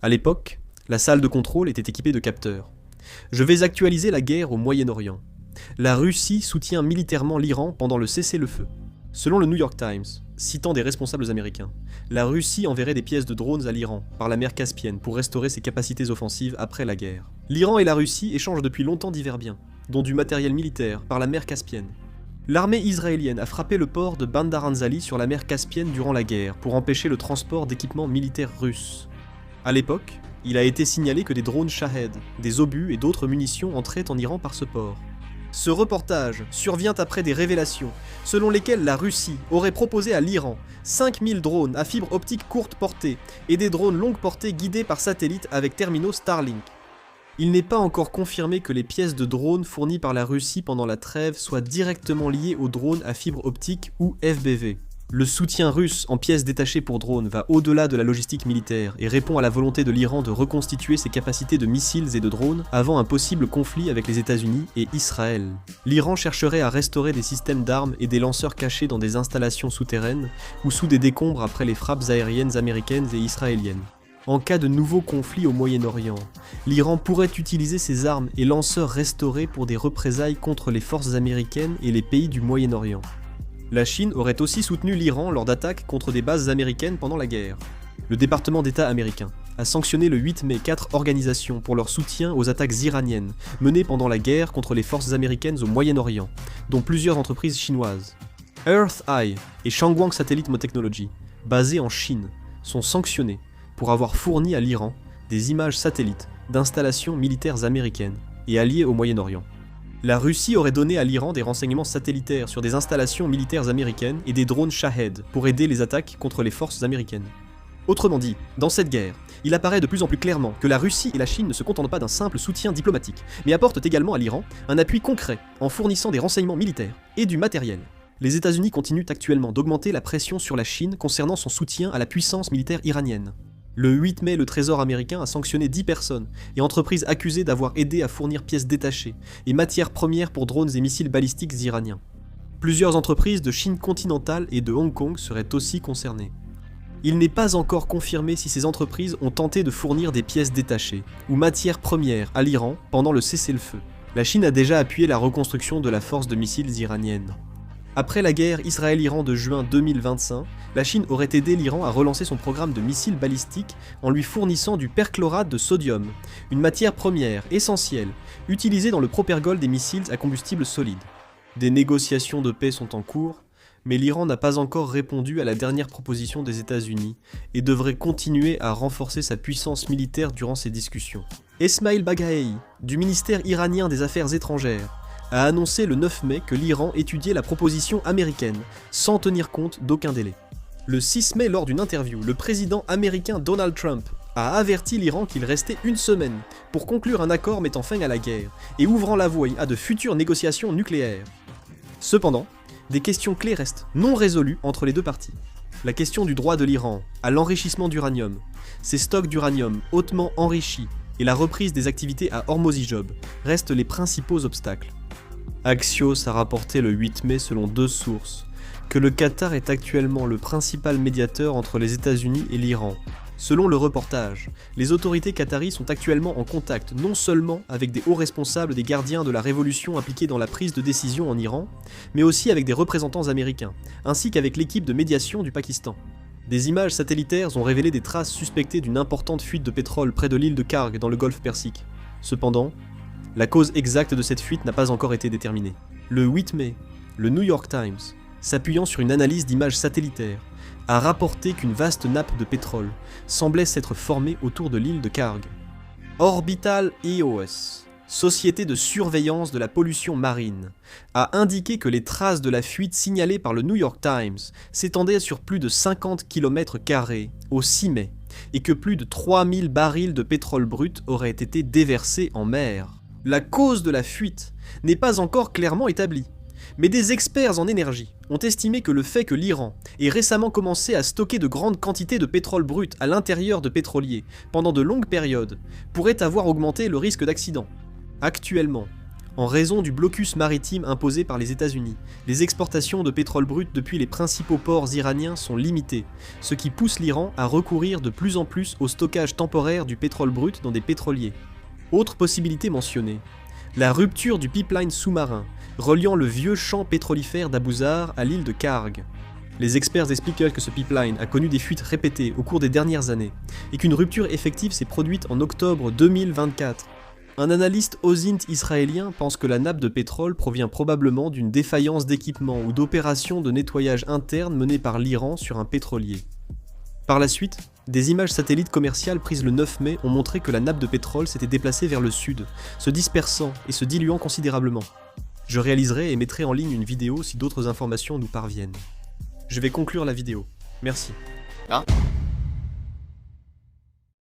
À l'époque, la salle de contrôle était équipée de capteurs. Je vais actualiser la guerre au Moyen-Orient. La Russie soutient militairement l'Iran pendant le cessez-le-feu. Selon le New York Times, citant des responsables américains, la Russie enverrait des pièces de drones à l'Iran par la mer Caspienne pour restaurer ses capacités offensives après la guerre. L'Iran et la Russie échangent depuis longtemps divers biens, dont du matériel militaire par la mer Caspienne. L'armée israélienne a frappé le port de Bandar Anzali sur la mer Caspienne durant la guerre pour empêcher le transport d'équipements militaires russes. À l'époque, il a été signalé que des drones Shahed, des obus et d'autres munitions entraient en Iran par ce port. Ce reportage survient après des révélations selon lesquelles la Russie aurait proposé à l'Iran 5000 drones à fibre optique courte portée et des drones longue portée guidés par satellite avec terminaux Starlink. Il n'est pas encore confirmé que les pièces de drones fournies par la Russie pendant la trêve soient directement liées aux drones à fibre optique ou FBV. Le soutien russe en pièces détachées pour drones va au-delà de la logistique militaire et répond à la volonté de l'Iran de reconstituer ses capacités de missiles et de drones avant un possible conflit avec les États-Unis et Israël. L'Iran chercherait à restaurer des systèmes d'armes et des lanceurs cachés dans des installations souterraines ou sous des décombres après les frappes aériennes américaines et israéliennes. En cas de nouveau conflit au Moyen-Orient, l'Iran pourrait utiliser ses armes et lanceurs restaurés pour des représailles contre les forces américaines et les pays du Moyen-Orient. La Chine aurait aussi soutenu l'Iran lors d'attaques contre des bases américaines pendant la guerre. Le département d'État américain a sanctionné le 8 mai 4 organisations pour leur soutien aux attaques iraniennes menées pendant la guerre contre les forces américaines au Moyen-Orient, dont plusieurs entreprises chinoises. Earth Eye et Shangwang Satellite Technology, basées en Chine, sont sanctionnées pour avoir fourni à l'Iran des images satellites d'installations militaires américaines et alliées au Moyen-Orient. La Russie aurait donné à l'Iran des renseignements satellitaires sur des installations militaires américaines et des drones Shahed pour aider les attaques contre les forces américaines. Autrement dit, dans cette guerre, il apparaît de plus en plus clairement que la Russie et la Chine ne se contentent pas d'un simple soutien diplomatique, mais apportent également à l'Iran un appui concret en fournissant des renseignements militaires et du matériel. Les États-Unis continuent actuellement d'augmenter la pression sur la Chine concernant son soutien à la puissance militaire iranienne. Le 8 mai, le Trésor américain a sanctionné 10 personnes et entreprises accusées d'avoir aidé à fournir pièces détachées et matières premières pour drones et missiles balistiques iraniens. Plusieurs entreprises de Chine continentale et de Hong Kong seraient aussi concernées. Il n'est pas encore confirmé si ces entreprises ont tenté de fournir des pièces détachées ou matières premières à l'Iran pendant le cessez-le-feu. La Chine a déjà appuyé la reconstruction de la force de missiles iranienne. Après la guerre Israël-Iran de juin 2025, la Chine aurait aidé l'Iran à relancer son programme de missiles balistiques en lui fournissant du perchlorate de sodium, une matière première essentielle, utilisée dans le propergol des missiles à combustible solide. Des négociations de paix sont en cours, mais l'Iran n'a pas encore répondu à la dernière proposition des États-Unis et devrait continuer à renforcer sa puissance militaire durant ces discussions. Esmail Baghaei, du ministère iranien des Affaires étrangères, a annoncé le 9 mai que l'Iran étudiait la proposition américaine, sans tenir compte d'aucun délai. Le 6 mai, lors d'une interview, le président américain Donald Trump a averti l'Iran qu'il restait une semaine pour conclure un accord mettant fin à la guerre et ouvrant la voie à de futures négociations nucléaires. Cependant, des questions clés restent non résolues entre les deux parties. La question du droit de l'Iran à l'enrichissement d'uranium, ses stocks d'uranium hautement enrichis et la reprise des activités à Hormozy-Job restent les principaux obstacles. Axios a rapporté le 8 mai selon 2 sources que le Qatar est actuellement le principal médiateur entre les États-Unis et l'Iran. Selon le reportage, les autorités qataries sont actuellement en contact non seulement avec des hauts responsables des gardiens de la révolution impliqués dans la prise de décision en Iran, mais aussi avec des représentants américains, ainsi qu'avec l'équipe de médiation du Pakistan. Des images satellitaires ont révélé des traces suspectées d'une importante fuite de pétrole près de l'île de Karg dans le golfe Persique. Cependant, la cause exacte de cette fuite n'a pas encore été déterminée. Le 8 mai, le New York Times, s'appuyant sur une analyse d'images satellitaires, a rapporté qu'une vaste nappe de pétrole semblait s'être formée autour de l'île de Karg. Orbital EOS, société de surveillance de la pollution marine, a indiqué que les traces de la fuite signalées par le New York Times s'étendaient sur plus de 50 km² au 6 mai, et que plus de 3000 barils de pétrole brut auraient été déversés en mer. La cause de la fuite n'est pas encore clairement établie, mais des experts en énergie ont estimé que le fait que l'Iran ait récemment commencé à stocker de grandes quantités de pétrole brut à l'intérieur de pétroliers pendant de longues périodes pourrait avoir augmenté le risque d'accident. Actuellement, En raison du blocus maritime imposé par les États-Unis, les exportations de pétrole brut depuis les principaux ports iraniens sont limitées, ce qui pousse l'Iran à recourir de plus en plus au stockage temporaire du pétrole brut dans des pétroliers. Autre possibilité mentionnée, la rupture du pipeline sous-marin, reliant le vieux champ pétrolifère d'Abouzar à l'île de Kharg. Les experts expliquent que ce pipeline a connu des fuites répétées au cours des dernières années, et qu'une rupture effective s'est produite en octobre 2024. Un analyste OSINT israélien pense que la nappe de pétrole provient probablement d'une défaillance d'équipement ou d'opérations de nettoyage interne menées par l'Iran sur un pétrolier. Par la suite, des images satellites commerciales prises le 9 mai ont montré que la nappe de pétrole s'était déplacée vers le sud, se dispersant et se diluant considérablement. Je réaliserai et mettrai en ligne une vidéo si d'autres informations nous parviennent. Je vais conclure la vidéo. Merci.